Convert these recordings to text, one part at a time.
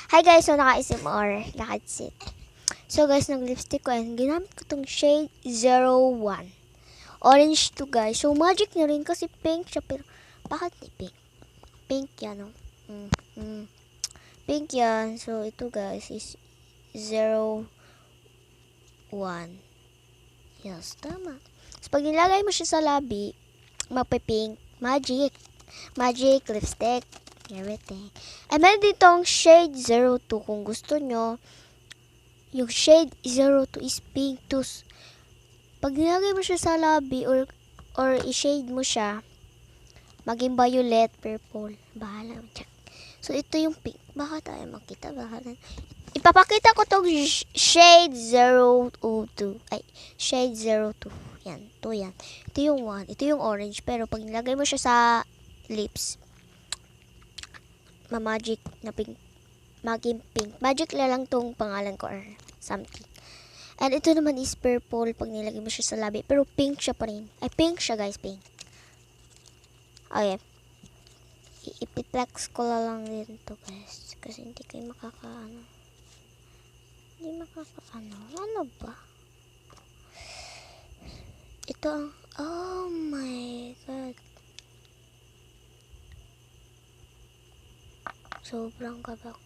Hi guys, so naka-SMR, naka-sit. So guys, nag-lipstick ko and ginamit ko tong shade 01. Orange to guys. So magic na rin kasi pink siya, pero bakit ni pink? Pink yan, no? Pink yan. So ito guys is 01. Yes, tama. So pag nilagay mo siya sa labi, magpe-pink. Magic. Magic lipstick. Everything. And meron ditong shade 02 kung gusto nyo. Yung shade 02 is pink too. Pag nilagay mo siya sa labi or i-shade mo siya, maging violet, purple. Bahala mo dyan. So, ito yung pink. Baka tayo makita. Ipapakita ko tong shade 02. Ay, shade 02. Yan. Ito yan. Ito yung one. Ito yung orange. Pero pag nilagay mo siya sa lips, ma-magic na pink. Maging pink. Magic lang tong pangalan ko or something. And ito naman is purple pag nilagay mo siya sa labi. Pero pink siya pa rin. Ay, pink siya guys. Pink. Okay. Ipiplex ko lang din to guys. Kasi hindi kayo makakaano. Hindi makakaano. Ano ba? Ito ang... Oh my god. Sobrang kabak.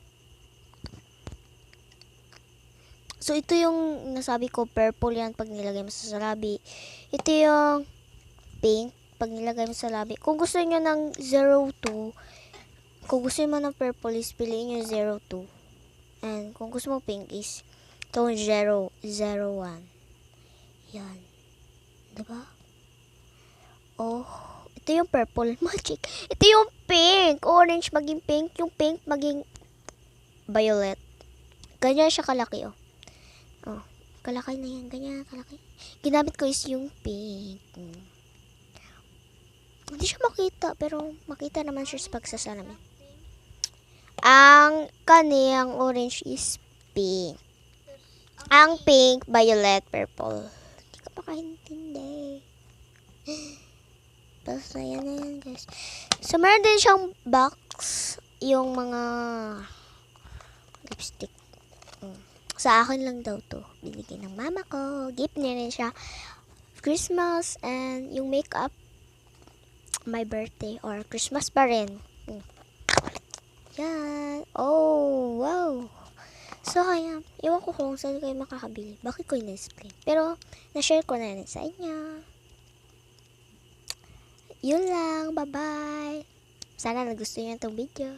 So, ito yung nasabi ko, purple yan pag nilagay mo sa labi. Ito yung pink pag nilagay mo sa labi. Kung gusto nyo ng 02, kung gusto mo ng purple is piliin nyo 02. And kung gusto mo pink is itong 001. Yan. Diba? Oh, ito yung purple. Magic. Ito yung pink. Orange maging pink. Yung pink maging violet. Ganyan siya kalaki, oh. Oh, kalaki na yan. Ganyan, kalaki. Ginamit ko is yung pink. Hindi siya makita, pero makita naman siya sa pagsasalamin. Ang kaniyang orange is pink. Ang pink, violet, purple. Hindi ka makaintindi. Basta yan na yan, guys. So, meron din siyang box, yung mga lipstick. Sa akin lang daw to. Binigay ng mama ko. Gift niya rin siya. Christmas and yung makeup. My birthday or Christmas pa rin. Yan. Oh, wow. So, kaya, iwan ko kung saan kayo makakabili. Bakit ko in-explain? Pero, na-share ko na rin sa inyo. Yun lang. Bye-bye. Sana nagustuhan nyo itong video.